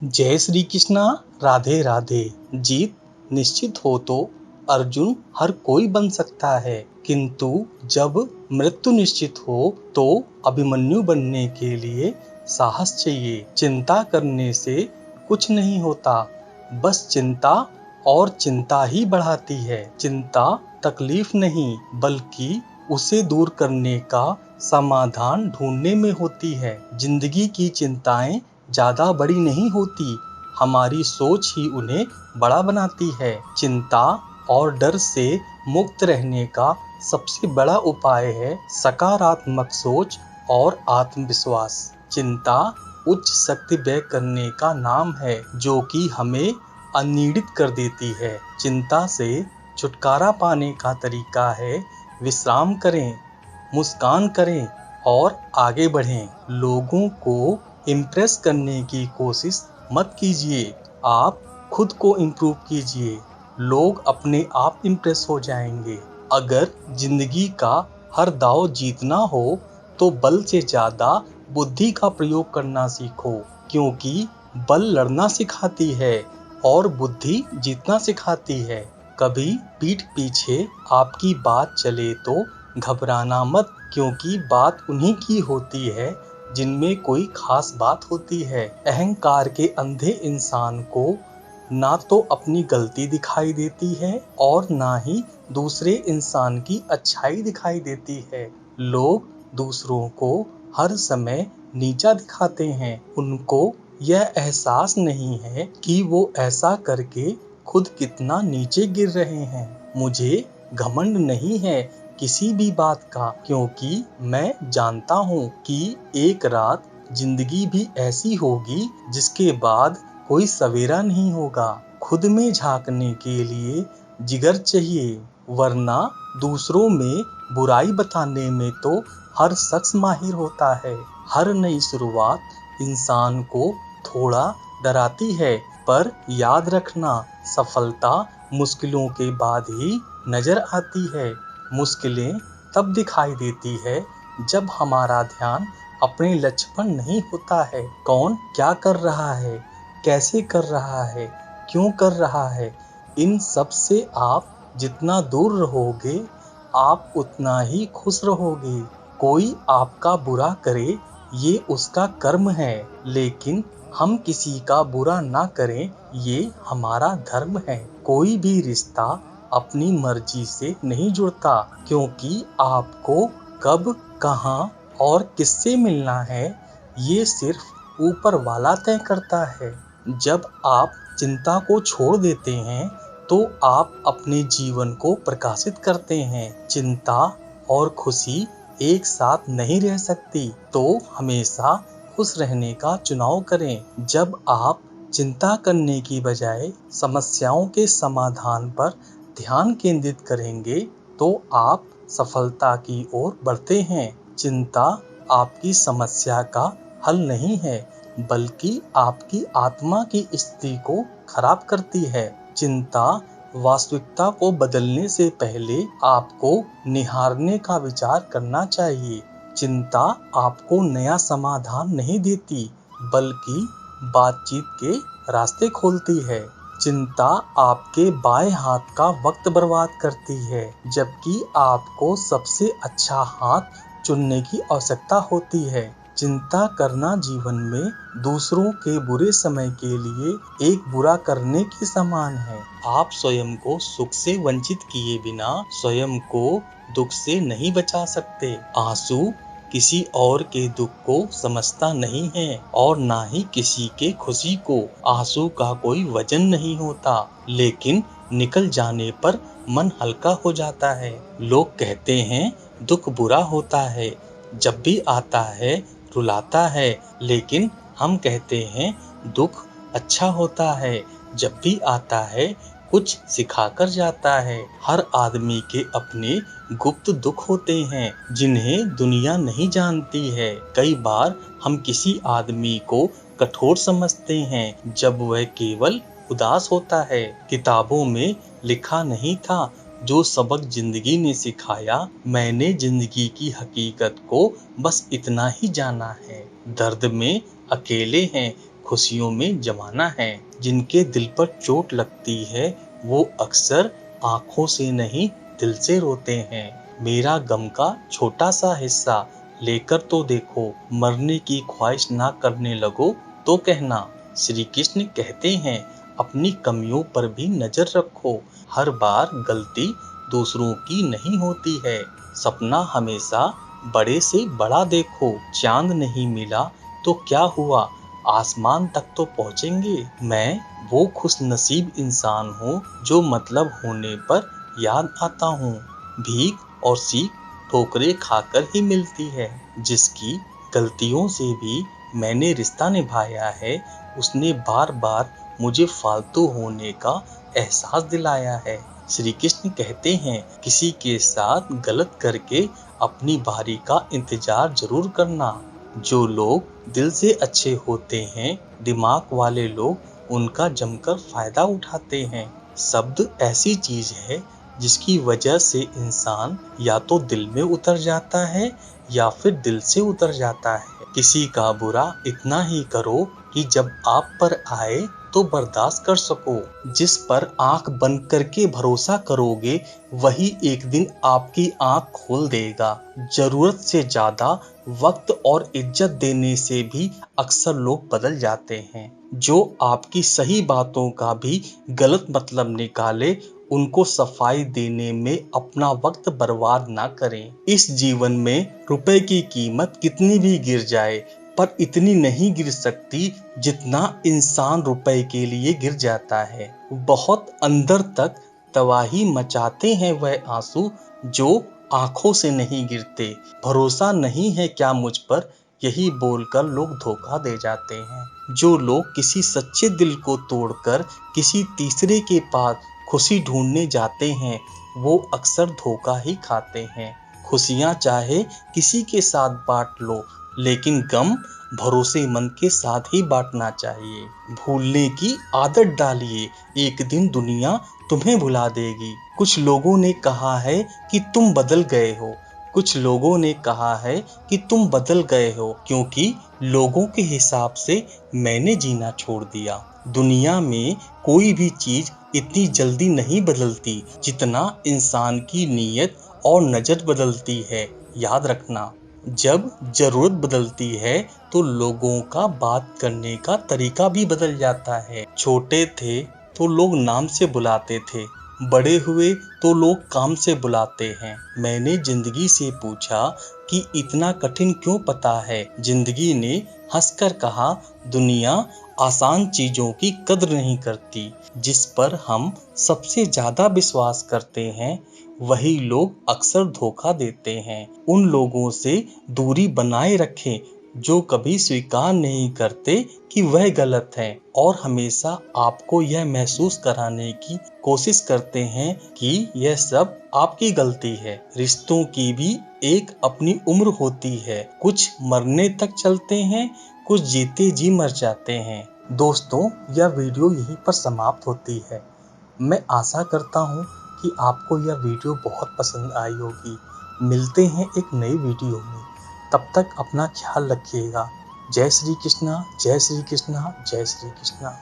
जय श्री कृष्णा। राधे राधे। जीत निश्चित हो तो अर्जुन हर कोई बन सकता है, किंतु जब मृत्यु निश्चित हो तो अभिमन्यु बनने के लिए साहस चाहिए। चिंता करने से कुछ नहीं होता, बस चिंता और चिंता ही बढ़ाती है। चिंता तकलीफ नहीं बल्कि उसे दूर करने का समाधान ढूंढने में होती है। जिंदगी की चिंताएं ज्यादा बड़ी नहीं होती, हमारी सोच ही उन्हें बड़ा बनाती है। चिंता और डर से मुक्त रहने का सबसे बड़ा उपाय है सकारात्मक सोच और आत्मविश्वास। चिंता उच्च शक्ति व्यय करने का नाम है, जो कि हमें अनियमित कर देती है। चिंता से छुटकारा पाने का तरीका है विश्राम करें, मुस्कान करें और आगे बढ़ें। लोगों को इम्प्रेस करने की कोशिश मत कीजिए, आप खुद को इम्प्रूव कीजिए। लोग अपने आप इम्प्रेस हो जाएंगे। अगर जिंदगी का हर दांव जीतना हो तो बल से ज्यादा बुद्धि का प्रयोग करना सीखो, क्योंकि बल लड़ना सिखाती है और बुद्धि जीतना सिखाती है। कभी पीठ पीछे आपकी बात चले तो घबराना मत, क्योंकि बात उन्हीं की होती है जिनमें कोई खास बात होती है। अहंकार के अंधे इंसान को ना तो अपनी गलती दिखाई देती है और ना ही दूसरे इंसान की अच्छाई दिखाई देती है। लोग दूसरों को हर समय नीचा दिखाते हैं, उनको यह एहसास नहीं है कि वो ऐसा करके खुद कितना नीचे गिर रहे हैं। मुझे घमंड नहीं है किसी भी बात का, क्योंकि मैं जानता हूँ कि एक रात जिंदगी भी ऐसी होगी जिसके बाद कोई सवेरा नहीं होगा। खुद में झांकने के लिए जिगर चाहिए, वरना दूसरों में बुराई बताने में तो हर शख्स माहिर होता है। हर नई शुरुआत इंसान को थोड़ा डराती है, पर याद रखना सफलता मुश्किलों के बाद ही नजर आती है। मुश्किलें तब दिखाई देती है जब हमारा ध्यान अपने लक्ष्य पर नहीं होता है। कौन क्या कर रहा है, कैसे कर रहा है, क्यों कर रहा है, इन सब से आप जितना दूर रहोगे आप उतना ही खुश रहोगे। कोई आपका बुरा करे ये उसका कर्म है, लेकिन हम किसी का बुरा ना करें ये हमारा धर्म है। कोई भी रिश्ता अपनी मर्जी से नहीं जुड़ता, क्योंकि आपको कब, कहाँ और किससे मिलना है ये सिर्फ ऊपर वाला तय करता है। जब आप चिंता को छोड़ देते हैं तो आप अपने जीवन को प्रकाशित करते हैं। चिंता और खुशी एक साथ नहीं रह सकती, तो हमेशा खुश रहने का चुनाव करें। जब आप चिंता करने की बजाय समस्याओं के समाधान पर ध्यान केंद्रित करेंगे तो आप सफलता की ओर बढ़ते हैं। चिंता आपकी समस्या का हल नहीं है, बल्कि आपकी आत्मा की स्थिति को खराब करती है। चिंता वास्तविकता को बदलने से पहले आपको निहारने का विचार करना चाहिए। चिंता आपको नया समाधान नहीं देती, बल्कि बातचीत के रास्ते खोलती है। चिंता आपके बाएं हाथ का वक्त बर्बाद करती है, जबकि आपको सबसे अच्छा हाथ चुनने की आवश्यकता होती है। चिंता करना जीवन में दूसरों के बुरे समय के लिए एक बुरा करने के समान है। आप स्वयं को सुख से वंचित किए बिना स्वयं को दुख से नहीं बचा सकते। आंसू किसी और के दुख को समझता नहीं है और ना ही किसी के खुशी को। आंसू का कोई वजन नहीं होता, लेकिन निकल जाने पर मन हल्का हो जाता है। लोग कहते हैं दुख बुरा होता है, जब भी आता है रुलाता है, लेकिन हम कहते हैं दुख अच्छा होता है, जब भी आता है कुछ सिखाकर जाता है। हर आदमी के अपने गुप्त दुख होते हैं, जिन्हें दुनिया नहीं जानती है। कई बार हम किसी आदमी को कठोर समझते हैं जब वह केवल उदास होता है। किताबों में लिखा नहीं था जो सबक जिंदगी ने सिखाया, मैंने जिंदगी की हकीकत को बस इतना ही जाना है। दर्द में अकेले हैं, खुशियों में जमाना है। जिनके दिल पर चोट लगती है वो अक्सर आंखों से नहीं दिल से रोते हैं। मेरा गम का छोटा सा हिस्सा लेकर तो देखो, मरने की ख्वाहिश ना करने लगो तो कहना। श्री कृष्ण कहते हैं अपनी कमियों पर भी नजर रखो, हर बार गलती दूसरों की नहीं होती है। सपना हमेशा बड़े से बड़ा देखो, चांद नहीं मिला तो क्या हुआ, आसमान तक तो पहुँचेंगे। मैं वो खुश नसीब इंसान हूँ जो मतलब होने पर याद आता हूँ। भीख और सीख ठोकरें खाकर ही मिलती है। जिसकी गलतियों से भी मैंने रिश्ता निभाया है, उसने बार बार मुझे फालतू होने का एहसास दिलाया है। श्री कृष्ण कहते हैं किसी के साथ गलत करके अपनी बारी का इंतजार जरूर करना। जो लोग दिल से अच्छे होते हैं, दिमाग वाले लोग उनका जमकर फायदा उठाते हैं। शब्द ऐसी चीज है जिसकी वजह से इंसान या तो दिल में उतर जाता है या फिर दिल से उतर जाता है। किसी का बुरा इतना ही करो कि जब आप पर आए तो बर्दाश्त कर सको। जिस पर आंख बंद करके भरोसा करोगे वही एक दिन आपकी आंख खोल देगा। जरूरत से ज्यादा वक्त और इज्जत देने से भी अक्सर लोग बदल जाते हैं। जो आपकी सही बातों का भी गलत मतलब निकाले, उनको सफाई देने में अपना वक्त बर्बाद ना करें। इस जीवन में रुपए की कीमत कितनी भी गिर जाए, पर इतनी नहीं गिर सकती जितना इंसान रुपए के लिए गिर जाता है। बहुत अंदर तक तबाही मचाते हैं वह आंसू जो आंखों से नहीं गिरते। भरोसा नहीं है क्या मुझ पर, यही बोलकर लोग धोखा दे जाते हैं। जो लोग किसी सच्चे दिल को तोड़कर किसी तीसरे के पास खुशी ढूंढने जाते हैं, वो अक्सर धोखा ही खाते हैं। खुशियां चाहे किसी के साथ बांट लो, लेकिन गम भरोसेमंद के साथ ही बांटना चाहिए। भूलने की आदत डालिए, एक दिन दुनिया तुम्हें भुला देगी। कुछ लोगों ने कहा है कि तुम बदल गए हो, कुछ लोगों ने कहा है कि तुम बदल गए हो, क्योंकि लोगों के हिसाब से मैंने जीना छोड़ दिया। दुनिया में कोई भी चीज इतनी जल्दी नहीं बदलती जितना इंसान की नीयत और नजर बदलती है। याद रखना, जब जरूरत बदलती है तो लोगों का बात करने का तरीका भी बदल जाता है। छोटे थे तो लोग नाम से बुलाते थे, बड़े हुए तो लोग काम से बुलाते हैं। मैंने जिंदगी से पूछा कि इतना कठिन क्यों पता है। जिंदगी ने हंसकर कहा, दुनिया आसान चीजों की कद्र नहीं करती। जिस पर हम सबसे ज्यादा विश्वास करते हैं वही लोग अक्सर धोखा देते हैं। उन लोगों से दूरी बनाए रखें जो कभी स्वीकार नहीं करते कि वह गलत है और हमेशा आपको यह महसूस कराने की कोशिश करते हैं कि यह सब आपकी गलती है। रिश्तों की भी एक अपनी उम्र होती है, कुछ मरने तक चलते हैं, कुछ जीते जी मर जाते हैं। दोस्तों, यह वीडियो यहीं पर समाप्त होती है। मैं आशा करता हूँ कि आपको यह वीडियो बहुत पसंद आई होगी। मिलते हैं एक नई वीडियो में, तब तक अपना ख्याल रखिएगा। जय श्री कृष्णा, जय श्री कृष्णा, जय श्री कृष्णा।